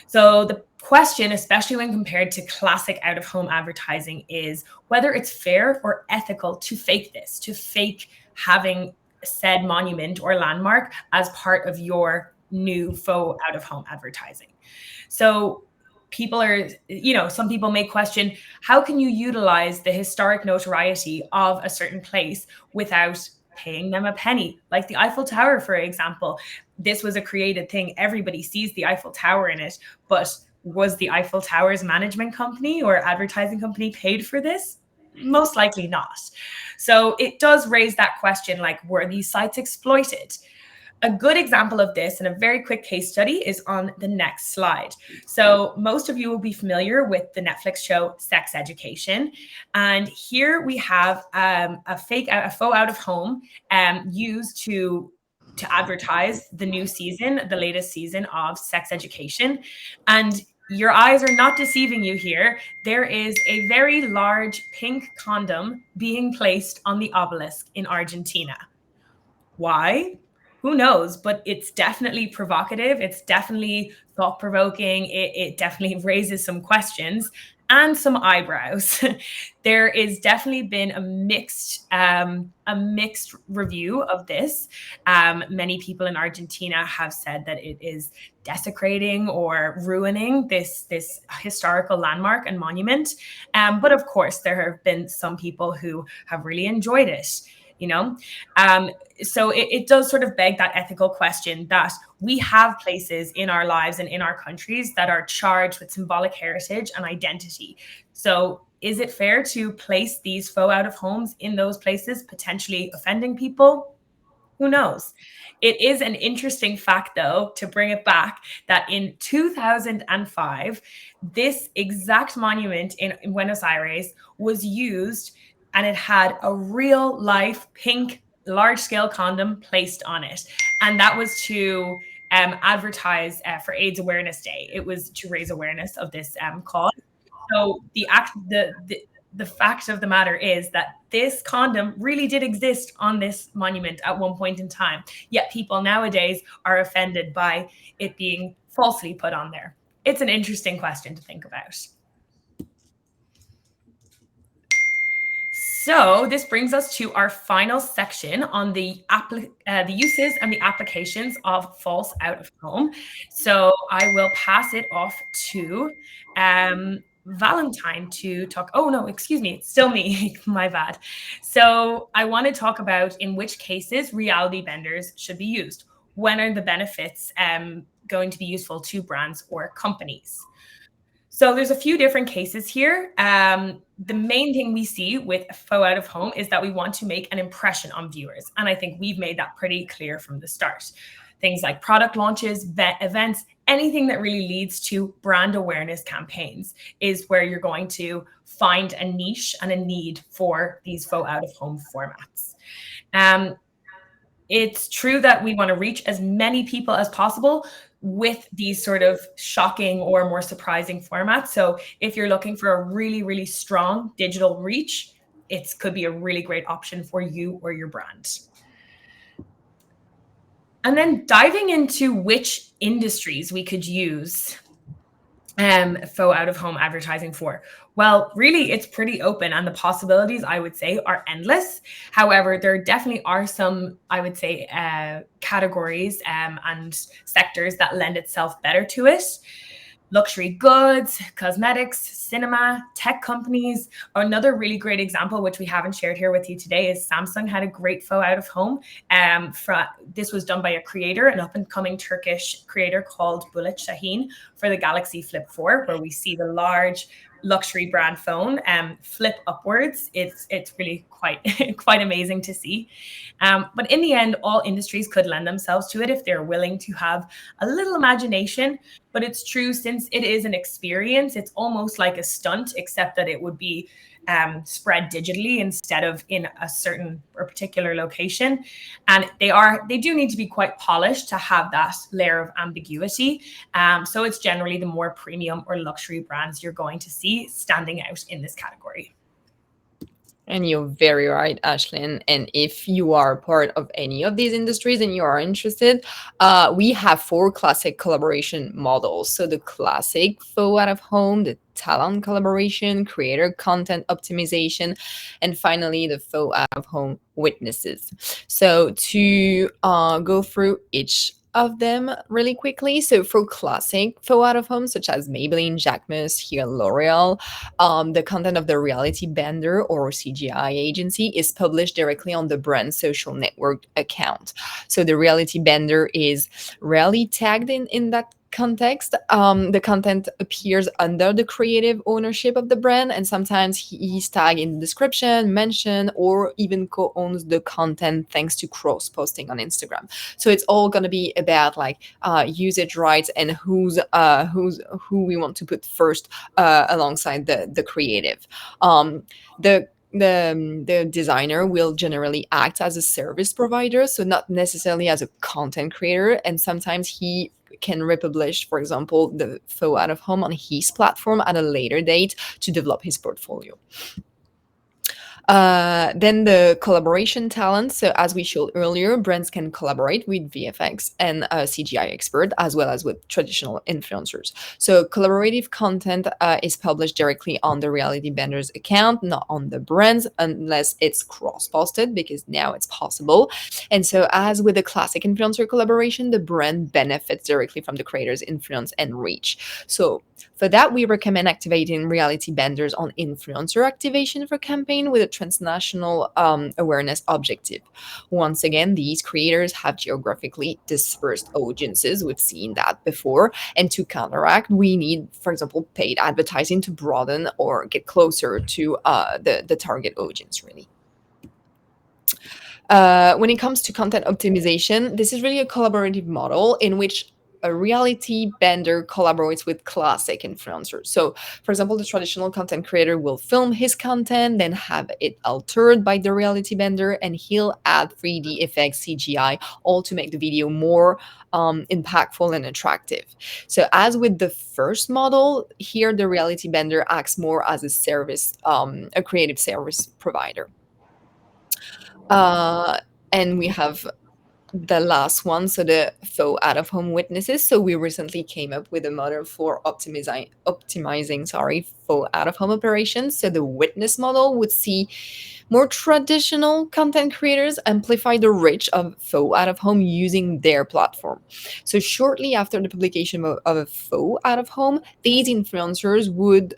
So the question, especially when compared to classic out-of-home advertising, is whether it's fair or ethical to fake this, to fake having said monument or landmark as part of your new Faux Out-Of-Home advertising. So people are, some people may question, how can you utilize the historic notoriety of a certain place without paying them a penny? Like the Eiffel Tower, for example. This was a created thing. Everybody sees the Eiffel Tower in it, but was the Eiffel Tower's management company or advertising company paid for this? Most likely not. So it does raise that question, like, were these sites exploited? A good example of this and a very quick case study is on the next slide. So most of you will be familiar with the Netflix show Sex Education. And here we have a Faux Out-Of-Home used to advertise the new season, the latest season of Sex Education. And your eyes are not deceiving you here. There is a very large pink condom being placed on the obelisk in Argentina. Why? Who knows? But it's definitely provocative. It's definitely thought-provoking. It definitely raises some questions and some eyebrows. There is definitely been a mixed review of this. Many people in Argentina have said that it is desecrating or ruining this historical landmark and monument. But of course, there have been some people who have really enjoyed it. So it does sort of beg that ethical question that we have places in our lives and in our countries that are charged with symbolic heritage and identity. So is it fair to place these Faux Out-Of-Homes in those places, potentially offending people? Who knows? It is an interesting fact, though, to bring it back, that in 2005, this exact monument in Buenos Aires was used, and it had a real life pink large-scale condom placed on it. And that was to advertise for AIDS Awareness Day. It was to raise awareness of this cause. So the fact of the matter is that this condom really did exist on this monument at one point in time, yet people nowadays are offended by it being falsely put on there. It's an interesting question to think about. So this brings us to our final section on the uses and the applications of false out of home. So I will pass it off to Valentine to talk. Oh no, excuse me, it's still me. My bad. So I want to talk about in which cases reality benders should be used. When are the benefits going to be useful to brands or companies? So there's a few different cases here. The main thing we see with Faux Out-Of-Home is that we want to make an impression on viewers. And I think we've made that pretty clear from the start. Things like product launches, events, anything that really leads to brand awareness campaigns is where you're going to find a niche and a need for these Faux Out-Of-Home formats. It's true that we want to reach as many people as possible with these sort of shocking or more surprising formats. So if you're looking for a really, really strong digital reach, it could be a really great option for you or your brand. And then diving into which industries we could use Faux Out-Of-Home advertising for. Well, really, it's pretty open, and the possibilities, I would say, are endless. However, there definitely are some, I would say, categories and sectors that lend itself better to it. Luxury goods, cosmetics, cinema, tech companies. Another really great example, which we haven't shared here with you today, is Samsung had a great Faux Out-Of-Home. This was done by a creator, an up-and-coming Turkish creator called Bulut Şahin, for the Galaxy Flip 4, where we see the large luxury brand phone flip upwards. It's really quite amazing to see. But in the end, all industries could lend themselves to it if they're willing to have a little imagination. But it's true, since it is an experience, it's almost like a stunt, except that it would be spread digitally instead of in a certain or particular location. And they do need to be quite polished to have that layer of ambiguity. So it's generally the more premium or luxury brands you're going to see standing out in this category. And you're very right, Ashlyn. And if you are part of any of these industries and you are interested, we have 4 classic collaboration models. So the classic Faux Out-Of-Home, the talent collaboration, creator content optimization, and finally the Faux Out-Of-Home witnesses. So to go through each of them really quickly. So for classic Faux Out-Of-Home, such as Maybelline, Jacquemus, here L'Oreal, the content of the reality bender or CGI agency is published directly on the brand social network account. So the reality bender is rarely tagged in that context. The content appears under the creative ownership of the brand, and sometimes he's tagged in the description, mention, or even co-owns the content thanks to cross-posting on Instagram. So it's all going to be about like usage rights and who we want to put first alongside the creative. The designer will generally act as a service provider, so not necessarily as a content creator, and sometimes he can republish, for example, the Faux Out-Of-Home on his platform at a later date to develop his portfolio. Then the collaboration talent. So as we showed earlier, brands can collaborate with VFX and CGI expert, as well as with traditional influencers. So collaborative content is published directly on the reality bender's account, not on the brand's, unless it's cross-posted, because now it's possible. And so as with the classic influencer collaboration, the brand benefits directly from the creator's influence and reach. So for that, we recommend activating reality benders on influencer activation for campaign with a transnational awareness objective. Once again, these creators have geographically dispersed audiences. We've seen that before. And to counteract, we need, for example, paid advertising to broaden or get closer to the target audience, really. When it comes to content optimization, this is really a collaborative model in which a reality bender collaborates with classic influencers. So, for example, the traditional content creator will film his content, then have it altered by the reality bender, and he'll add 3D effects, CGI, all to make the video more impactful and attractive. So, as with the first model, here the reality bender acts more as a service, a creative service provider. Uh, and we have the last one, so the faux out-of-home witnesses. So we recently came up with a model for optimizing, faux out-of-home operations. So the witness model would see more traditional content creators amplify the reach of faux out-of-home using their platform. So shortly after the publication of a faux out-of-home, these influencers would,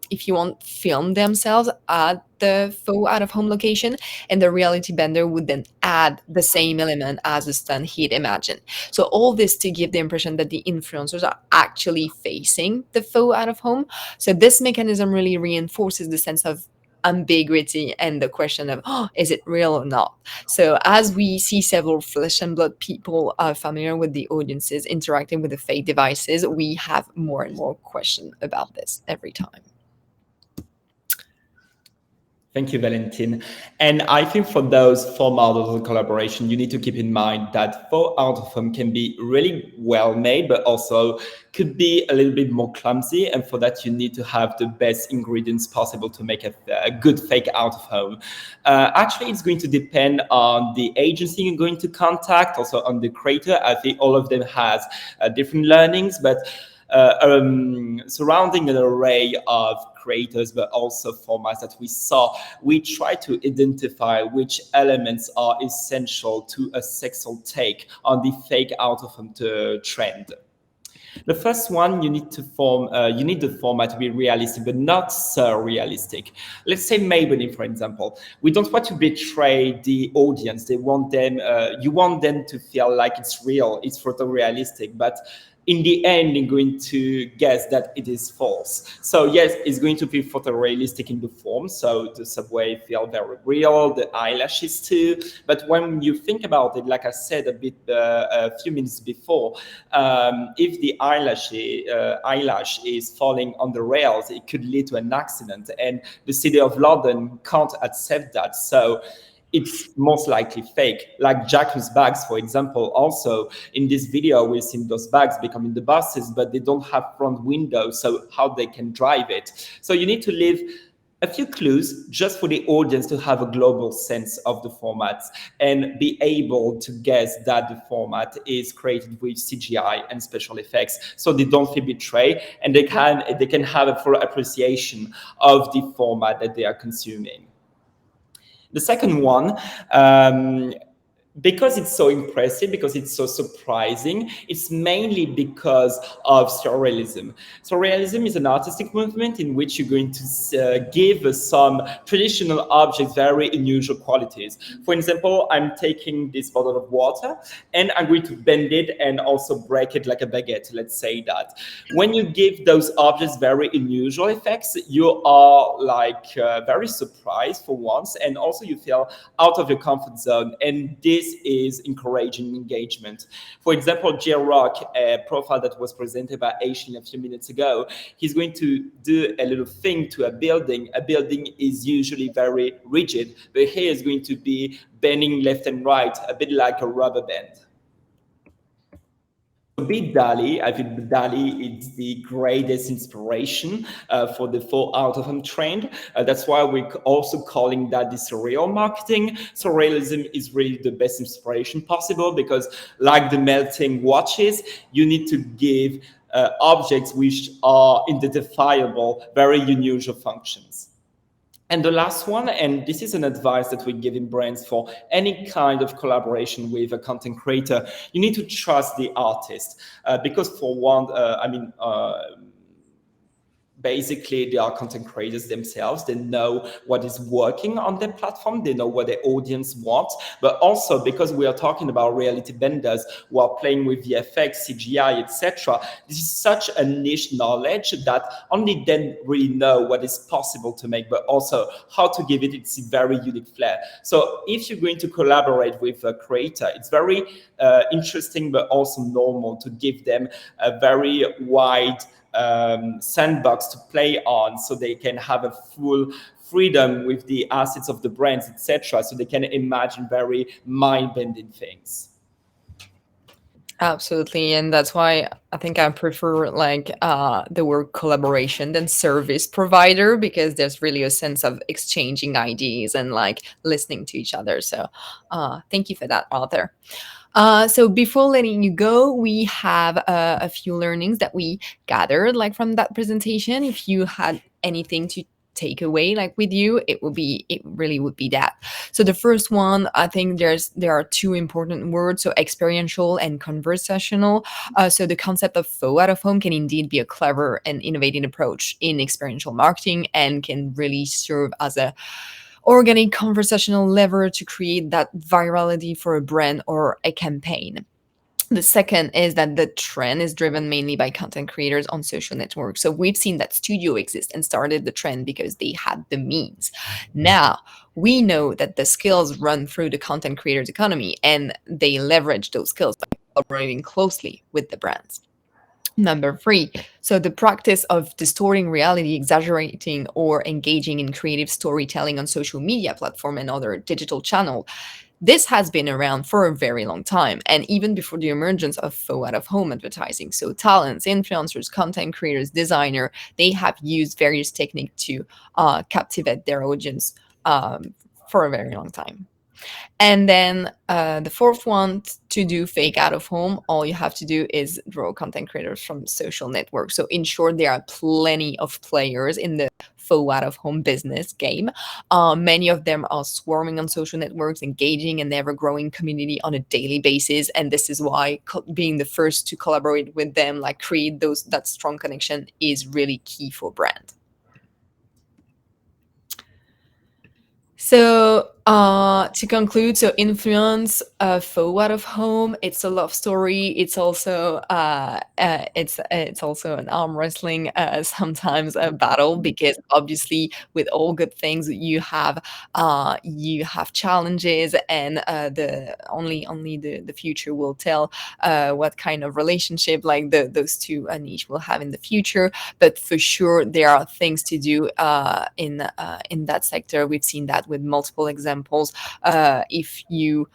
if you want, film themselves at the faux out-of-home location, and the reality bender would then add the same element as a stunt he'd imagine. So all this to give the impression that the influencers are actually facing the faux out-of-home. So this mechanism really reinforces the sense of ambiguity and the question of, oh, is it real or not? So as we see several flesh and blood people familiar with the audiences interacting with the fake devices, we have more and more question about this every time. Thank you, Valentin. And I think for those four models of collaboration, you need to keep in mind that Faux Out-Of-Home can be really well made, but also could be a little bit more clumsy. And for that, you need to have the best ingredients possible to make a good fake out-of-home. Actually, it's going to depend on the agency you're going to contact, also on the creator. I think all of them has different learnings, but surrounding an array of creators, but also formats that we saw, we try to identify which elements are essential to a sexual take on the fake out-of-home trend. The first one, you need the format to be realistic, but not so realistic. Let's say Maybelline, for example. We don't want to betray the audience. You want them to feel like it's real, it's photorealistic, but in the end, you're going to guess that it is false. So yes, it's going to be photorealistic in the form. So the subway feel very real, the eyelashes too. But when you think about it, like I said a few minutes before, if the eyelash is falling on the rails, it could lead to an accident, and the city of London can't accept that. So it's most likely fake. Like Jacquemus bags, for example. Also, in this video, we've seen those bags becoming the buses, but they don't have front windows, so how they can drive it. So you need to leave a few clues just for the audience to have a global sense of the formats and be able to guess that the format is created with CGI and special effects, so they don't feel betrayed and they can have a full appreciation of the format that they are consuming. The second one, because it's so impressive, because it's so surprising, it's mainly because of surrealism. Surrealism is an artistic movement in which you're going to give some traditional objects very unusual qualities. For example, I'm taking this bottle of water and I'm going to bend it and also break it like a baguette, let's say that. When you give those objects very unusual effects, you are like very surprised for once, and also you feel out of your comfort zone, and this is encouraging engagement. For example, J-Rock, a profile that was presented by Aishin a few minutes ago, he's going to do a little thing to a building. A building is usually very rigid, but here is going to be bending left and right, a bit like a rubber band. Be Dali, I think Dali is the greatest inspiration for the Faux Out-Of-Home trend. That's why we're also calling that the surreal marketing. Surrealism is really the best inspiration possible because, like the melting watches, you need to give objects which are identifiable, very unusual functions. And the last one, and this is an advice that we give in brands for any kind of collaboration with a content creator, you need to trust the artist. Because for one, basically they are content creators themselves. They know what is working on their platform, they know what their audience wants, but also because we are talking about reality vendors who are playing with VFX, CGI, etc. This is such a niche knowledge that only then really know what is possible to make, but also how to give it its very unique flair. So if you're going to collaborate with a creator, it's very interesting but also normal to give them a very wide sandbox to play on, so they can have a full freedom with the assets of the brands, etc. So they can imagine very mind-bending things. Absolutely, and that's why I think I prefer like the word collaboration than service provider, because there's really a sense of exchanging ideas and like listening to each other. So thank you for that, Arthur. So before letting you go, we have a few learnings that we gathered like from that presentation. If you had anything to take away like with you, it really would be that. So the first one, I think there are two important words, so experiential and conversational. So the concept of faux out of home can indeed be a clever and innovative approach in experiential marketing and can really serve as a organic conversational lever to create that virality for a brand or a campaign. The second is that the trend is driven mainly by content creators on social networks. So we've seen that studio exist and started the trend because they had the means. Now we know that the skills run through the content creators economy, and they leverage those skills by collaborating closely with the brands. Number three, so the practice of distorting reality, exaggerating, or engaging in creative storytelling on social media platform and other digital channel. This has been around for a very long time, and even before the emergence of faux out-of-home advertising. So talents, influencers, content creators, designer, they have used various techniques to captivate their audience for a very long time. And then the fourth one, to do fake out of home, all you have to do is draw content creators from social networks. So in short, there are plenty of players in the faux out of home business game. Many of them are swarming on social networks, engaging in ever growing community on a daily basis. And this is why being the first to collaborate with them, like create that strong connection, is really key for brand. So to conclude, so influence, faux out of home, it's a love story. It's also it's also an arm wrestling, sometimes a battle, because obviously with all good things you have challenges, and only the future will tell what kind of relationship like those two niche will have in the future. But for sure there are things to do in that sector. We've seen that with multiple examples. If you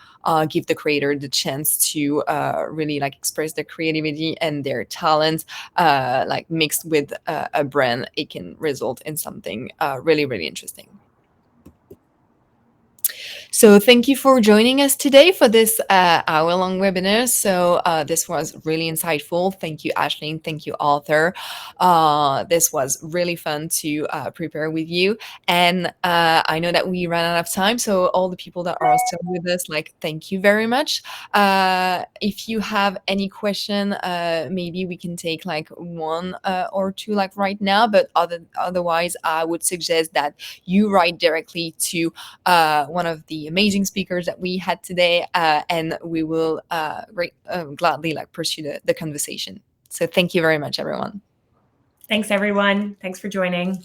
give the creator the chance to really like express their creativity and their talent, like mixed with a brand, it can result in something really, really interesting. So thank you for joining us today for this hour-long webinar. So this was really insightful. Thank you, Aisling. Thank you, Arthur. This was really fun to prepare with you. And I know that we ran out of time. So all the people that are still with us, like, thank you very much. If you have any question, maybe we can take like one or two like right now. But otherwise, I would suggest that you write directly to one of the amazing speakers that we had today, and we will gladly like pursue the conversation. So thank you very much, everyone. Thanks, everyone. Thanks for joining.